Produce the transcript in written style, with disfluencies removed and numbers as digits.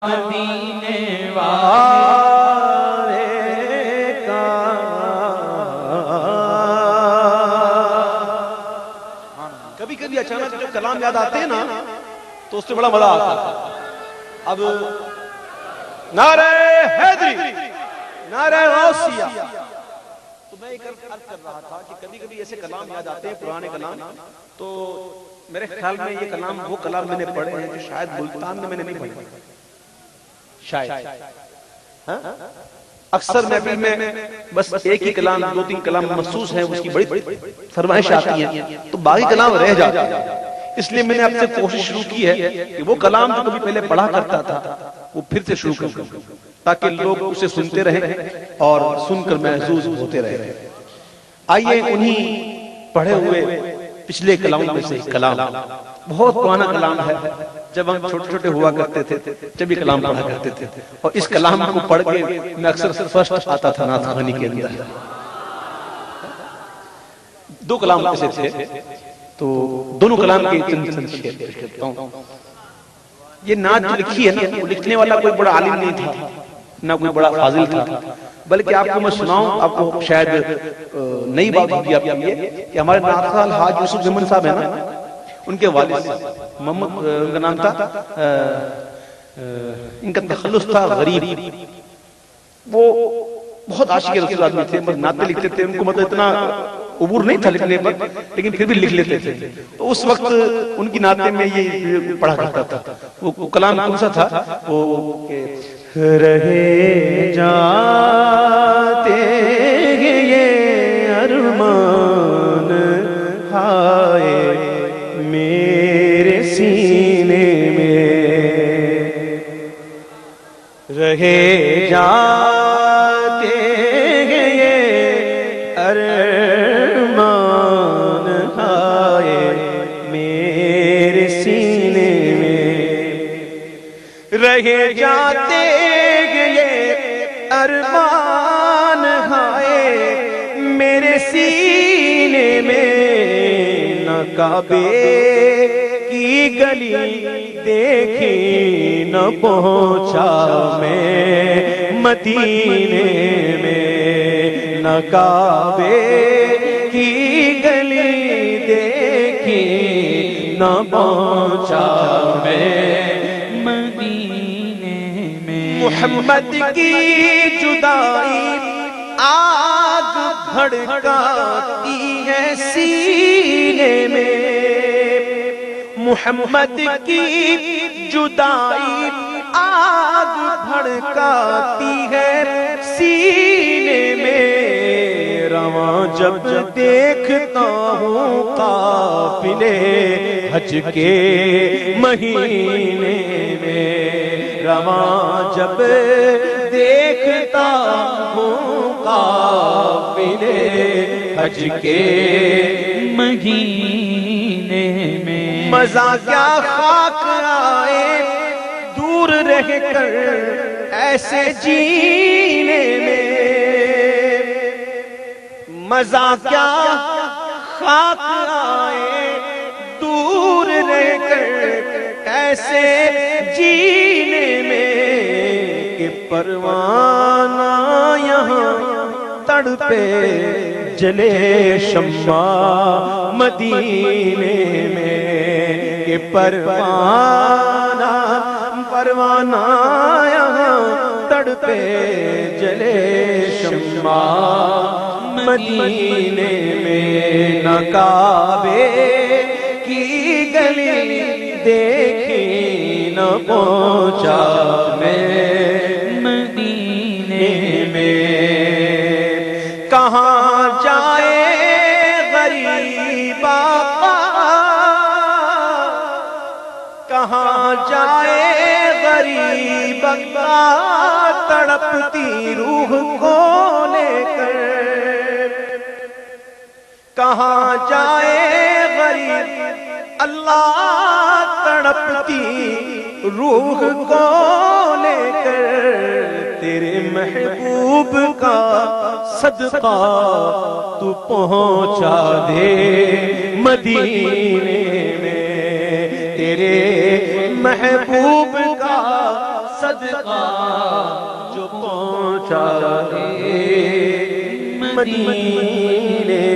مدینے والے کا کبھی کبھی اچانک جو کلام یاد آتے ہیں نا تو اس سے بڑا مزہ آتا ہے. اب نعرہ حیدری، نعرہ غوثیہ، تو میں ایک عرض کر رہا تھا کہ کبھی کبھی ایسے کلام یاد آتے ہیں، پرانے کلام، تو میرے خیال میں یہ کلام وہ کلام میں نے پڑھے ہیں جو شاید ملتان میں نے نہیں پڑھے شاید. اکثر محفل میں بس ایک ہی کلام، دو تین کلام مخصوص ہیں، اس کی بڑی فرمائش آتی ہے تو باقی کلام رہ جاتے ہیں. اس لیے میں نے آپ سے کوشش شروع کی ہے کہ وہ کلام جو کبھی پہلے پڑھا کرتا تھا وہ پھر سے شروع کروں تاکہ لوگ اسے سنتے رہیں اور سن کر محسوس ہوتے رہیں. آئیے انہی پڑھے ہوئے پچھلے کلاموں میں سے کلام، بہت پرانا کلام ہے، جب ہم چھوٹے چھوٹے ہوا کرتے تھے جب یہ کلام پڑھا کرتے تھے، اور اس کلام کو پڑھ کے میں اکثر فرسٹ آتا تھا نعت خوانی کے اندر. دو کلام ایسے تھے تو دونوں کلام کے چند شعر پیش کرتا ہوں. یہ نعت جو لکھی ہے نا، وہ لکھنے والا کوئی بڑا عالم نہیں تھا، نہ کوئی بڑا فاضل تھا، بلکہ آپ کو میں سناؤں، آپ کو شاید نئی بات ہوگی آپ کے لیے کہ ہمارے نعت خال حاج یوسف زمن صاحب ہیں نا، ان کے والد محمد، ان کا نام تھا، ان کا تخلص تھا غریب. وہ بہت عاشق رسول آدمی تھے، نعتیں لکھتے تھے، ان کو مطلب اتنا عبور نہیں تھا لکھنے پر لیکن پھر بھی لکھ لیتے تھے. تو اس وقت ان کی نعتیں میں یہ پڑھا کرتا تھا. وہ کلام کون سا تھا؟ وہ رہے جاتے یہ ارمان ہائے میرے سینے میں، رہے جاتے یہ ارمان ہائے میرے سینے میں، رہے جاتے یہ ارمان ہائے میرے سینے میں، نہ کعبے کی گلی دیکھی نہ پہنچا میں مدینے میں، نہ کعبے کی گلی دیکھی نہ پہنچا میں مدینے میں. محمد کی جدائی آگ بھڑکاتی ہے سینے میں، محمد کی جدائی آگ بھڑکاتی ہے سینے میں، رواں جب دیکھتا ہوں قافلے حج کے مہینے میں، رواں جب دیکھتا ہوں قافلے حج کے مہینے میں، مزہ کیا خاک آئے دور رہ کر ایسے جینے میں، مزہ کیا خاک آئے دور رہ کر ایسے جینے میں، کہ پروانہ یہاں تڑپے جلے شمع مدینے میں، کہ پروانہ یہاں تڑپے جلے شمع مدینے میں، نہ کعبے کی گلی دیکھی نہ پہنچا میں مدینے میں. کہاں جائے غریب آقا، کہاں جائے غریب آقا تڑپتی روح کو لے کر، کہاں جائے غریب اللہ تڑپتی روح کو لے کر، تیرے محبوب کا صدقہ تو پہنچا دے مدینے میں، تیرے محبوب کا صدقہ جو پہنچا مدینے